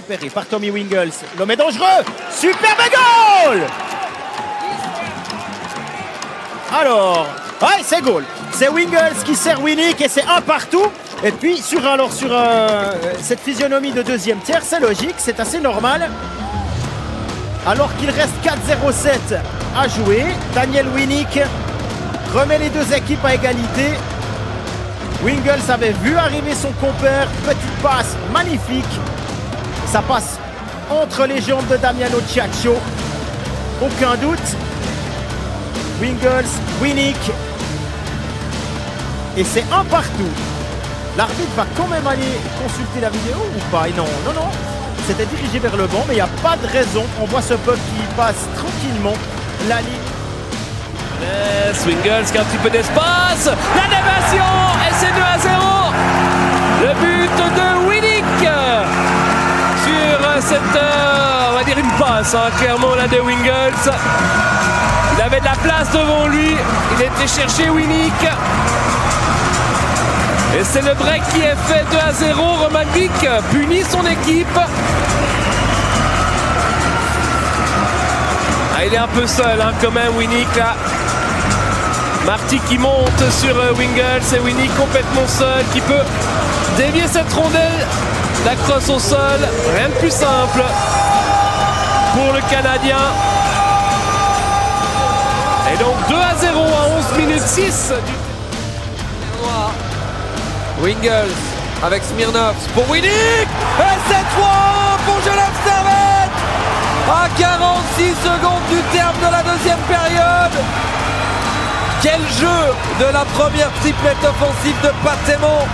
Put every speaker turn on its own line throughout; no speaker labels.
récupéré par Tommy Wingels. L'homme est dangereux. Superbe goal. Alors, ouais, c'est goal. C'est Wingels qui sert Winnick et c'est un partout. Et puis sur cette physionomie de deuxième tiers, c'est logique, c'est assez normal. Alors qu'il reste 4-0-7 à jouer, Daniel Winnick remet les deux équipes à égalité. Wingels avait vu arriver son compère, petite passe magnifique. Ça passe entre les jambes de Damiano Ciaccio. Aucun doute. Wingels, Winnick. Et c'est un partout. L'arbitre va quand même aller consulter la vidéo ou pas? Non. C'était dirigé vers le banc, mais il n'y a pas de raison. On voit ce puck qui passe tranquillement la ligne.
Wingels qui a un petit peu d'espace. La déviation et c'est 2-0. Le but de Winnick sur cette, on va dire une passe, clairement là de Wingels. Il avait de la place devant lui. Il était chercher Winnick. Et c'est le break qui est fait 2-0. Roman Wick punit son équipe. Il est un peu seul quand même, Winnick là. Marty qui monte sur Wingels et Winnick complètement seul qui peut dévier cette rondelle. La crosse au sol, rien de plus simple pour le Canadien. Et donc 2-0 à 11 minutes 6 du...
Wingels avec Smirnov pour Winnick. Et cette fois pour Jolaf Servette à 46 secondes du terme de la deuxième période. Quel jeu de la première triplette offensive de Patemon.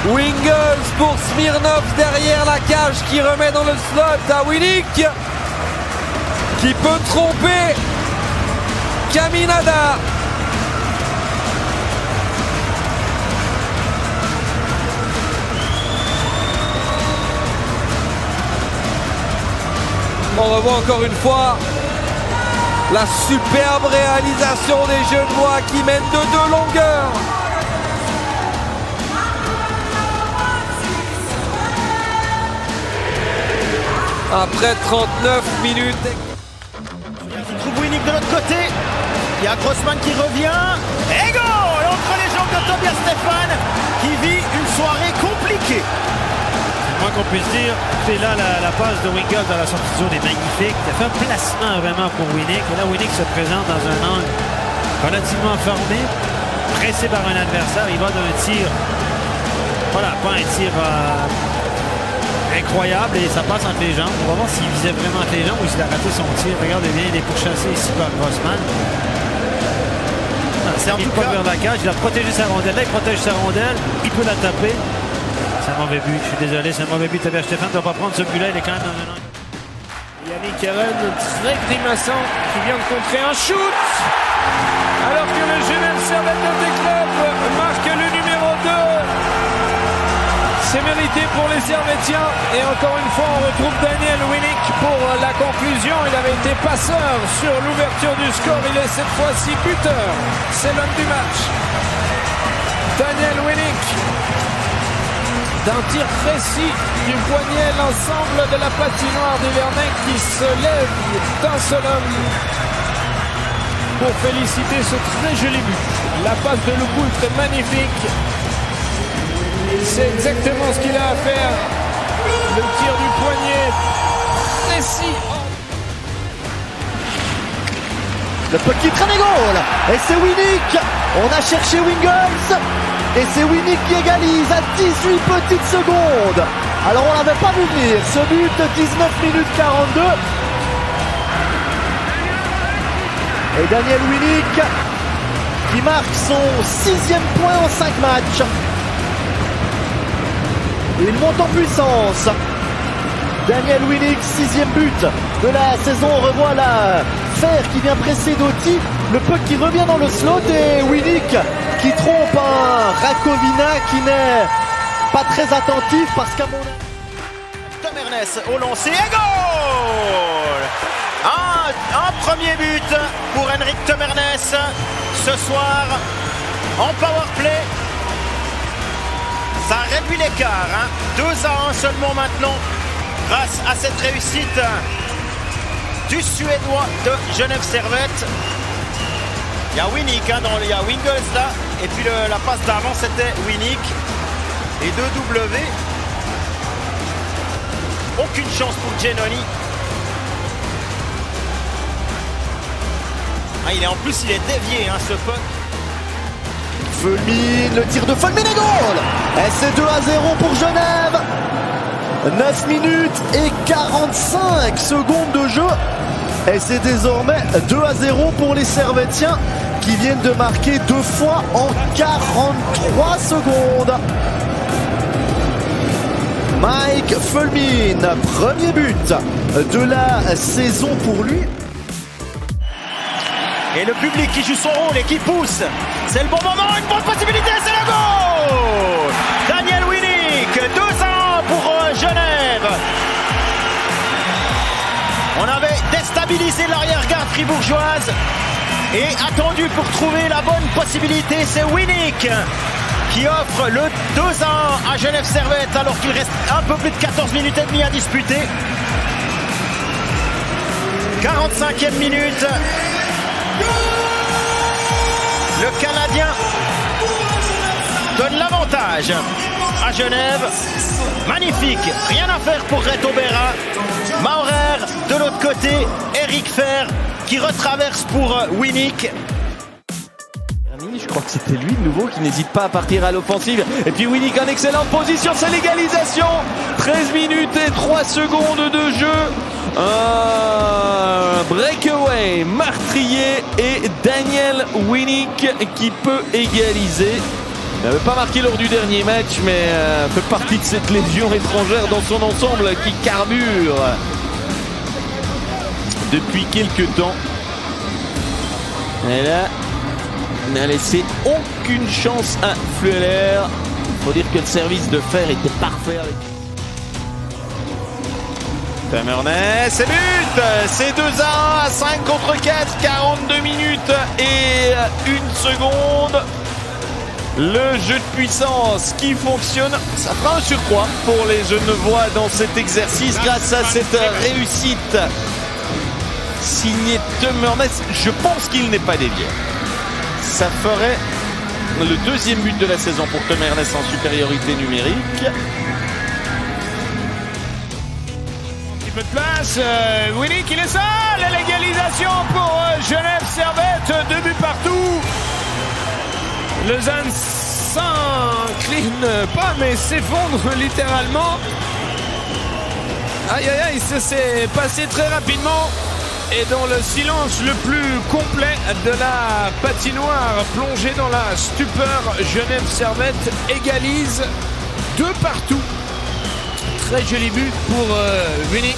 Wingels pour Smirnov derrière la cage qui remet dans le slot à Winnick qui peut tromper Caminada. On revoit encore une fois la superbe réalisation des Genevois qui mènent de 2 longueurs. Après 39 minutes.
Il trouve Winnick de l'autre côté. Il y a Grossman qui revient. Et goal entre les jambes de Tobias Stéphane qui vit une soirée compliquée.
Moins qu'on puisse dire, c'est là la passe de Wingels dans la sortie de zone est magnifique. Il a fait un placement vraiment pour Winnick. Et là, Winnick se présente dans un angle relativement formé, pressé par un adversaire. Il va d'un tir, voilà, pas un tir incroyable et ça passe entre les jambes. On va voir s'il visait vraiment entre les jambes ou s'il a raté son tir. Regardez bien, il est pourchassé ici par Grossman. C'est en tout cas vers la cage. Il a protégé sa rondelle. Là, il protège sa rondelle. Il peut la taper. C'est un mauvais but, je suis désolé, c'est un mauvais but. Tobias Stéphane ne doit pas prendre ce but-là, il est quand même dans un angle.
Yannick Eren, très grimaçant, qui vient de contrer un shoot. Alors que le Genève Servette des clubs marque le numéro 2. C'est mérité pour les Servettiens. Et encore une fois, on retrouve Daniel Winnick pour la conclusion. Il avait été passeur sur l'ouverture du score. Il est cette fois-ci buteur. C'est l'homme du match. Daniel Winnick. D'un tir précis du poignet, l'ensemble de la patinoire du Vernet qui se lève d'un seul homme pour féliciter ce très joli but. La passe de Lugoult est magnifique. C'est exactement ce qu'il a à faire. Le tir du poignet précis.
Le petit train des goals. Et c'est Winnick. On a cherché Wingels. Et c'est Winnick qui égalise à 18 petites secondes. Alors on l'avait pas vu venir. Ce but, 19 minutes 42. Et Daniel Winnick qui marque son 6e point en 5 matchs. Il monte en puissance. Daniel Winnick, 6e but de la saison. On revoit la Fer qui vient presser Doty. Le puck qui revient dans le slot et Winnick qui trompe un Rakovina qui n'est pas très attentif parce qu'à mon avis...
Tom Ernest au lancer et goal. Un premier but pour Henrik Tom Ernest ce soir en powerplay. Ça réduit l'écart. 2-1 seulement maintenant grâce à cette réussite du Suédois de Genève Servette. Il y a Winnick, il y a Wingels là, et puis la passe d'avant c'était Winnick et 2W. Aucune chance pour Giannoni. En plus il est dévié ce puck.
Fulmin, le tir de Fulmin et goal. Et c'est 2-0 pour Genève. 9 minutes et 45 secondes de jeu. Et c'est désormais 2-0 pour les Servettiens qui viennent de marquer 2 fois en 43 secondes. Mike Fulmin, premier but de la saison pour lui.
Et le public qui joue son rôle et qui pousse. C'est le bon moment, une bonne possibilité, c'est le goal. Daniel Winnick, 2-1 pour Genève. On avait déstabilisé l'arrière-garde fribourgeoise et attendu pour trouver la bonne possibilité. C'est Winnick qui offre le 2-1 à Genève Servette alors qu'il reste un peu plus de 14 minutes et demie à disputer. 45e minute. Le Canadien donne l'avantage à Genève. Magnifique, rien à faire pour Reto Berra. Maurer de l'autre côté, Eric Fer qui retraverse pour Winnick.
Je crois que c'était lui de nouveau qui n'hésite pas à partir à l'offensive. Et puis Winnick en excellente position, c'est l'égalisation. 13 minutes et 3 secondes de jeu. Un breakaway meurtrier et Daniel Winnick qui peut égaliser. Il n'avait pas marqué lors du dernier match, mais fait partie de cette légion étrangère dans son ensemble qui carbure depuis quelques temps. Et là, il n'a laissé aucune chance à Fleuler. Il faut dire que le service de Fer était parfait avec Tammernes, c'est but. C'est 2-1 à 5 contre 4, 42 minutes et 1 seconde. Le jeu de puissance qui fonctionne, ça fera un surcroît pour les Genevois dans cet exercice grâce à cette réussite signée Tammernes. Je pense qu'il n'est pas dévié. Ça ferait le 2e but de la saison pour Tammernes en supériorité numérique.
Peu de place, Winnick il est seul, l'égalisation pour Genève Servette, 2 buts partout. Lausanne s'incline pas mais s'effondre littéralement. Aïe aïe aïe, ça s'est passé très rapidement et dans le silence le plus complet de la patinoire, plongé dans la stupeur, Genève Servette égalise 2 partout. Très joli but pour Winnick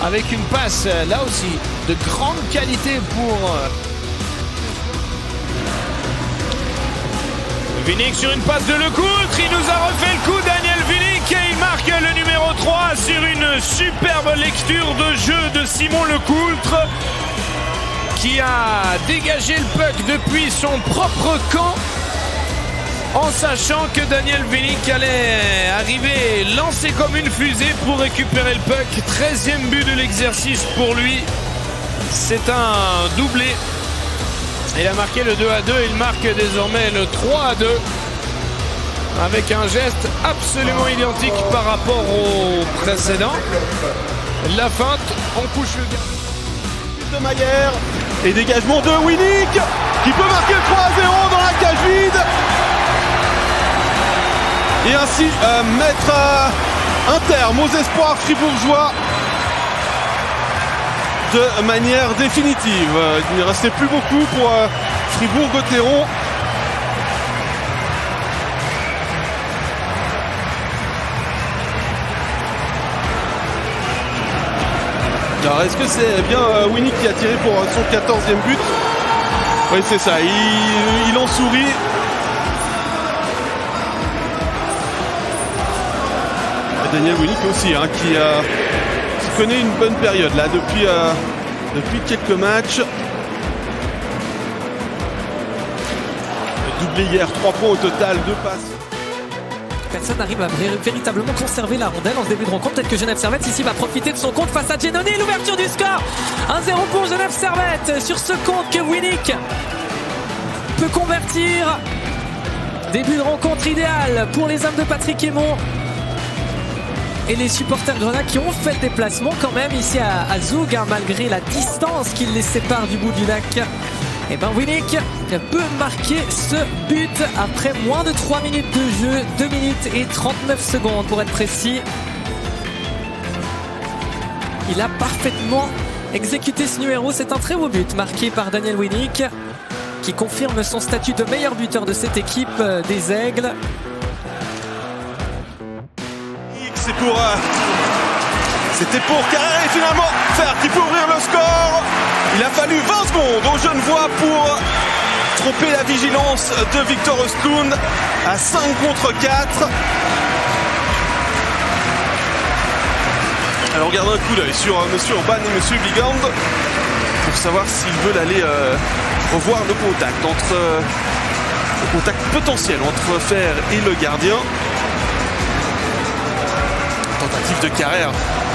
avec une passe là aussi de grande qualité pour Winnick sur une passe de Lecoultre. Il nous a refait le coup, Daniel Winnick, et il marque le numéro 3 sur une superbe lecture de jeu de Simon Lecoultre qui a dégagé le puck depuis son propre camp en sachant que Daniel Winnick allait arriver lancé comme une fusée pour récupérer le puck. 13e but de l'exercice pour lui. C'est un doublé. Il a marqué le 2-2. Il marque désormais le 3-2 avec un geste absolument identique par rapport au précédent. La feinte, on couche le gars.
De Maillère et dégagement de Winnick qui peut marquer le 3-0 dans la cage vide. Et ainsi mettre un terme aux espoirs fribourgeois de manière définitive. Il ne restait plus beaucoup pour Fribourg-Gotteron. Alors est-ce que c'est bien Winnick qui a tiré pour son 14e but? Oui, c'est ça, il en sourit. Daniel Winnick aussi, qui connaît une bonne période là depuis quelques matchs. Doublé hier, 3 points au total, 2 passes.
Personne n'arrive à véritablement conserver la rondelle en ce début de rencontre. Peut-être que Genève Servette ici va profiter de son compte face à Giannone. L'ouverture du score, 1-0 pour Genève Servette sur ce compte que Winnick peut convertir. Début de rencontre idéal pour les hommes de Patrick Aymon et les supporters grenats qui ont fait le déplacement quand même ici à Zoug, hein, malgré la distance qui les sépare du bout du lac. Et ben Winnick peut marquer ce but après moins de 3 minutes de jeu, 2 minutes et 39 secondes pour être précis. Il a parfaitement exécuté ce numéro, c'est un très beau but marqué par Daniel Winnick qui confirme son statut de meilleur buteur de cette équipe des Aigles.
C'était pour Carrère et finalement Fer qui peut ouvrir le score. Il a fallu 20 secondes aux Genevois pour tromper la vigilance de Victor Östlund à 5 contre 4. Alors regardons un coup d'œil sur Monsieur Urban et Monsieur Bigand pour savoir s'ils veulent aller revoir le contact potentiel entre Fer et le gardien. Tentative de Carrère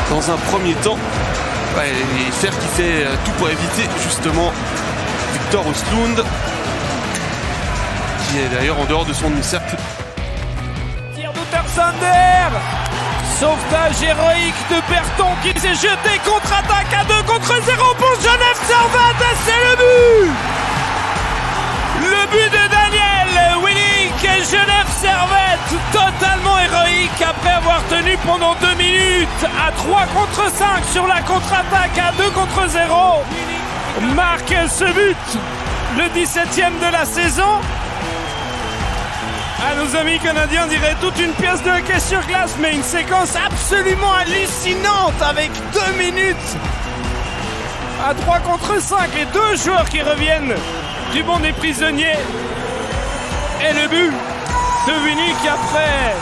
dans un premier temps. Ouais, et Fer qui fait tout pour éviter justement Victor Östlund, qui est d'ailleurs en dehors de son demi-cercle.
Tir d'Outersander. Sauvetage héroïque de Berton qui s'est jeté, contre-attaque à 2 contre 0 pour Genève Servette. C'est le but. Le but de Daniel Winnick. Genève Servette totalement héroïque après avoir tenu pendant 2 minutes à 3 contre 5 sur la contre-attaque à 2 contre 0. Marque ce but, le 17e de la saison. À nos amis canadiens, on dirait toute une pièce de hockey sur glace, mais une séquence absolument hallucinante avec 2 minutes à 3 contre 5 et 2 joueurs qui reviennent du banc des prisonniers. Et le but de Winnick après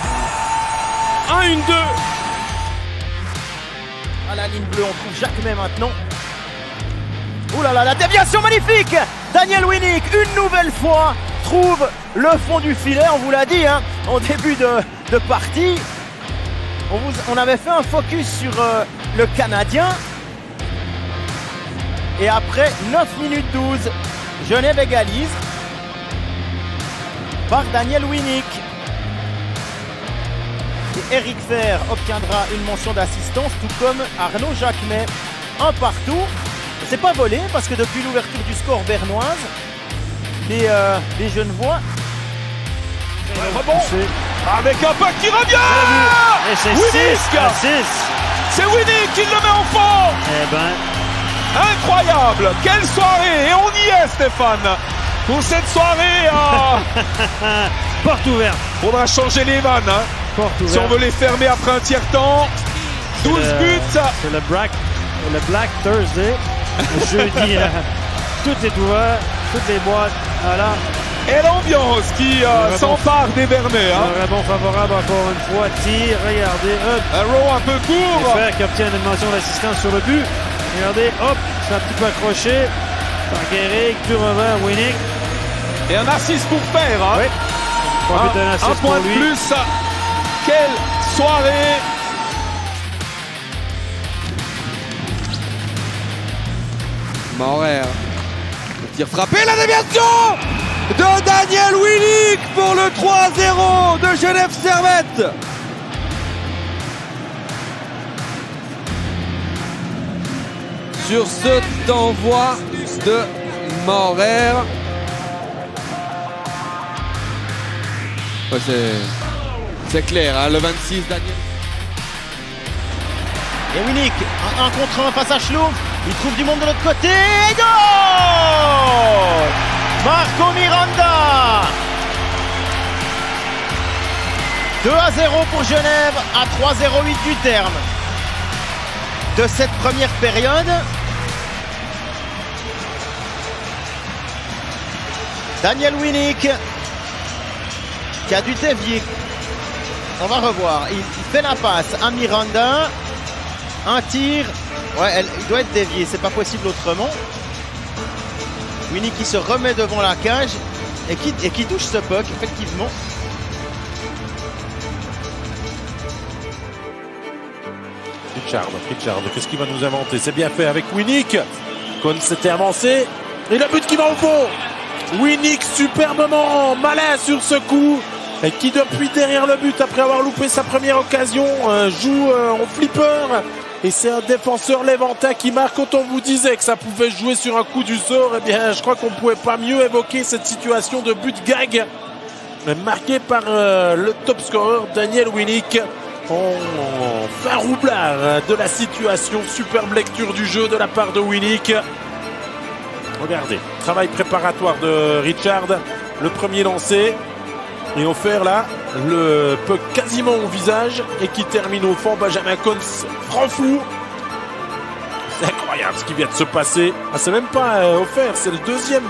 1-1-2.
À la ligne bleue, on trouve Jacquemet maintenant. Ouh là là, la déviation magnifique. Daniel Winnick, une nouvelle fois, trouve le fond du filet. On vous l'a dit hein, en début de partie. On avait fait un focus sur le Canadien. Et après 9 minutes 12, Genève égalise par Daniel Winnick. Et Eric Fer obtiendra une mention d'assistance, tout comme Arnaud Jacquemet. Un partout. C'est pas volé parce que depuis l'ouverture du score bernoise, les Genevois.
Rebond avec un puck qui revient.
Et c'est
Winnick.
6-6.
C'est Winnick qui le met en fond.
Eh ben,
Incroyable. Quelle soirée. Et on y est Stéphane. Pour cette soirée,
porte ouverte.
faudra changer les vannes. Hein.
Porte
Si on
ouverte.
veut les fermer après un tiers-temps. 12 buts.
C'est le Black Thursday. Le jeudi, tout est ouvert, toutes les boîtes. Voilà.
Et l'ambiance qui s'empare des Vernets. Hein.
Un rebond favorable encore une fois. Tir, regardez, hop.
Un row un peu court.
Fer qui obtient une mention d'assistance sur le but. Regardez, hop, c'est un petit peu accroché par Guéric, du revers, Winnick.
Et un assist pour Fer. Hein.
Oui. Profite d'un assist
un point
pour
de
lui.
plus. Quelle soirée.
Maurer. Le tir frappé, la déviation de Daniel Winnick pour le 3-0 de Genève Servette. Sur ce envoi de Maurer. Ouais, c'est clair, hein, le 26 Daniel.
Et Winnick, un contre 1 face à Schlouf. Il trouve du monde de l'autre côté. Et goal! Marco Miranda. 2-0 pour Genève à 3-0-8 du terme de cette première période. Daniel Winnick qui a dû dévier. On va revoir. Il fait la passe à Miranda. Un tir. Ouais, il doit être dévié. C'est pas possible autrement. Winnick qui se remet devant la cage et qui touche ce puck, effectivement.
Richard, qu'est-ce qu'il va nous inventer? C'est bien fait avec Winnick. Kohn s'était avancé. Et le but qui va au fond. Winnick superbement malin sur ce coup. Et qui depuis derrière le but, après avoir loupé sa première occasion, joue en flipper. Et c'est un défenseur levantin qui marque. Quand on vous disait que ça pouvait jouer sur un coup du sort, eh bien je crois qu'on ne pouvait pas mieux évoquer cette situation de but gag. Marqué par le top scorer Daniel Winnick. En fin roublard de la situation. Superbe lecture du jeu de la part de Winnick. Regardez, travail préparatoire de Richard. Le premier lancé. Et offert là, le puck quasiment au visage. Et qui termine au fond. Benjamin Kohn prend fou. C'est incroyable ce qui vient de se passer. Ah, c'est même pas offert, c'est le deuxième